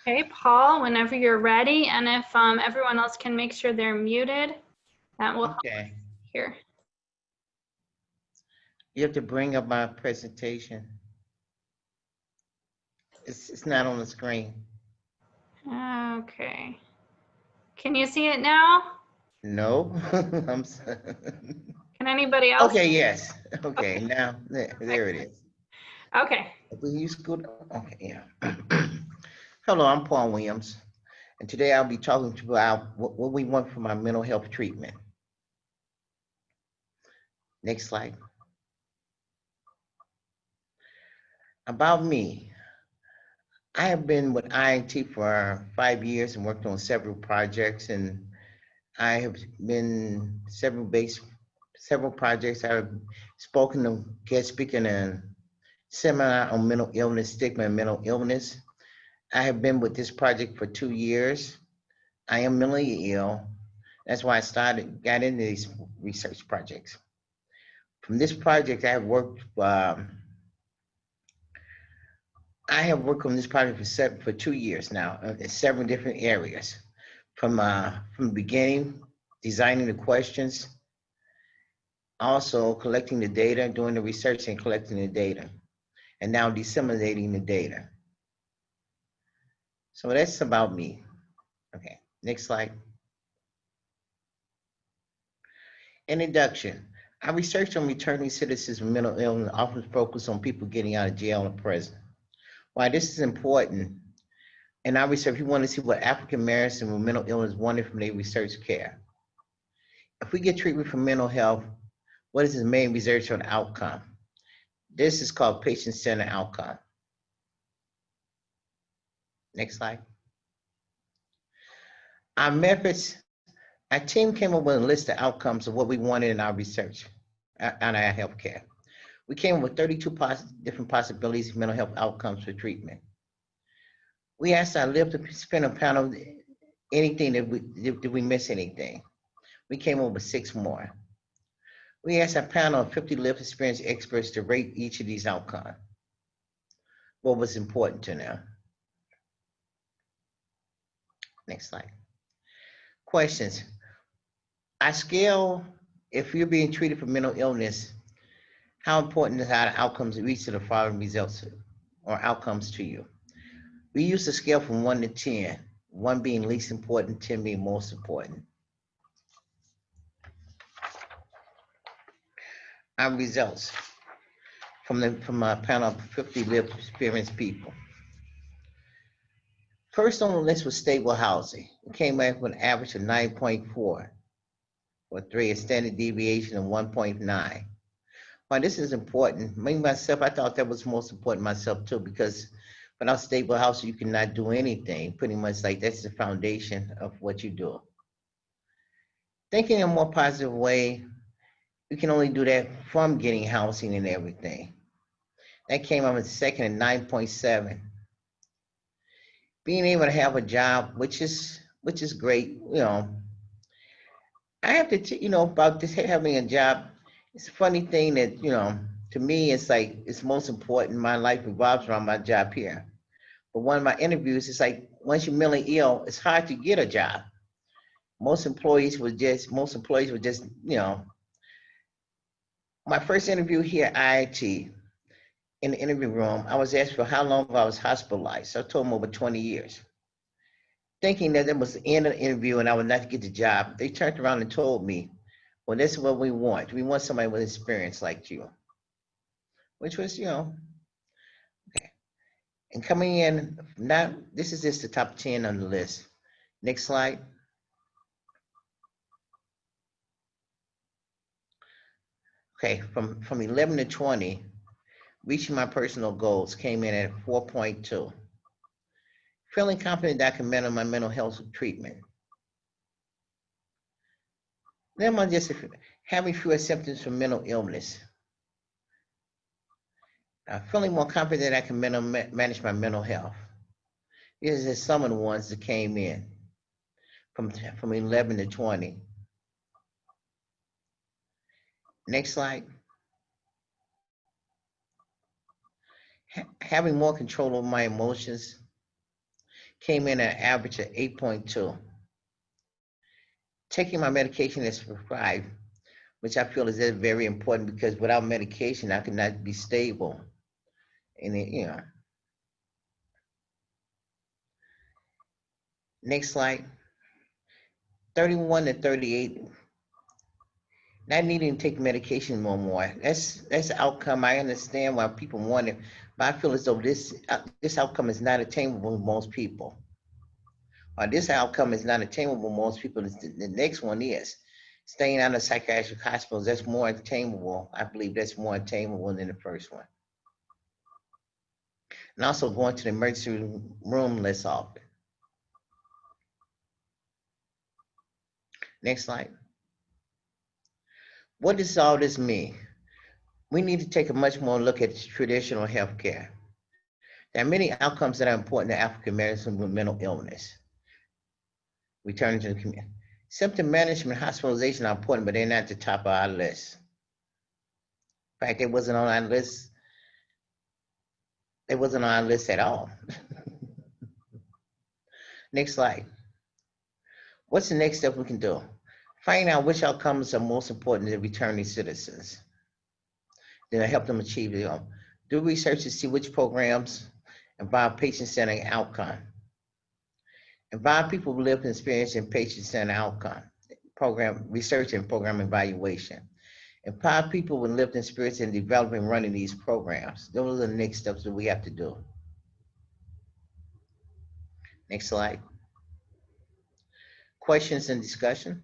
Okay, Paul, whenever you're ready, and if everyone else can make sure they're muted, that will help Okay. here. You have to bring up my presentation. It's not on the screen. Okay. Can you see it now? No. Can anybody else? Okay, yes. Okay, Okay. now there it is. Okay. Will you scoot? Okay, yeah. Hello, I'm Paul Williams, and today I'll be talking to you about what we want from our mental health treatment. Next slide. About me. I have been with INT for 5 years and worked on several projects, and I have been several projects. I've spoken to guest speaking a seminar on mental illness, stigma and mental illness. I have been with this project for 2 years. I am mentally ill. That's why got into these research projects. From this project, I have worked on this project for 2 years now in several different areas. From the beginning, designing the questions, also collecting the data, doing the research and collecting the data, and now disseminating the data. So that's about me. Okay, next slide. Introduction. I research on returning citizens with mental illness, often focus on people getting out of jail and prison. Why this is important, in our research, we want to see what African Americans with mental illness wanted from their research care. If we get treatment for mental health, what is the main research on outcome? This is called patient-centered outcome. Next slide. Our methods, our team came up with a list of outcomes of what we wanted in our research on our healthcare. We came up with 32 different possibilities of mental health outcomes for treatment. We asked our live participant panel anything did we miss anything? We came up with 6 more. We asked our panel of 50 lived experience experts to rate each of these outcomes. What was important to them? Next slide. Questions. I scale, if you're being treated for mental illness, how important is our outcomes of each of the following results or outcomes to you? We use a scale from 1 to 10, 1 being least important, 10 being most important. Our results from a panel of 50 lived experienced people. First on the list was stable housing. It came back with an average of 9.4 for 3, a standard deviation of 1.9. Why this is important, me myself, I thought that was most important myself too, because without stable housing, you cannot do anything. Pretty much like that's the foundation of what you do. Thinking in a more positive way, you can only do that from getting housing and everything. That came up in second at 9.7. Being able to have a job, which is great, I have to, about this having a job. It's a funny thing that, to me, it's like it's most important. My life revolves around my job here. But one of my interviews, it's like once you're mentally ill, it's hard to get a job. Most employees would just, my first interview here at IIT, in the interview room, I was asked for how long I was hospitalized. So I told them over 20 years. Thinking that was the end of the interview and I would not get the job, they turned around and told me, well, this is what we want. We want somebody with experience like you. Which was, okay. And coming in, now, this is just the top 10 on the list. Next slide. Okay, from 11 to 20, reaching my personal goals came in at 4.2. Feeling confident that I can manage my mental health treatment. Then I'm just having fewer symptoms from mental illness. Feeling more confident that I can manage my mental health. These are some of the ones that came in from 11 to 20. Next slide. Having more control over my emotions came in at an average of 8.2. Taking my medication as prescribed, which I feel is very important because without medication, I cannot be stable. And next slide. 31 to 38, not needing to take medication no more. That's the outcome. I understand why people want it, but I feel as though this outcome is not attainable with most people. Or this outcome is not attainable with most people. The next one is staying out of psychiatric hospitals. That's more attainable. I believe that's more attainable than the first one. And also going to the emergency room less often. Next slide. What does all this mean? We need to take a much more look at traditional healthcare. There are many outcomes that are important to African Americans with mental illness. Returning to the community. Symptom management, hospitalization are important, but they're not at the top of our list. In fact, it wasn't on our list. It wasn't on our list at all. Next slide. What's the next step we can do? Find out which outcomes are most important to returning citizens. Then help them achieve their own. Do research to see which programs involve patient-centered outcome. Involve people who live and experience in patient-centered outcome. Program research and program evaluation. Empower people with lived experience in developing and running these programs. Those are the next steps that we have to do. Next slide. Questions and discussion.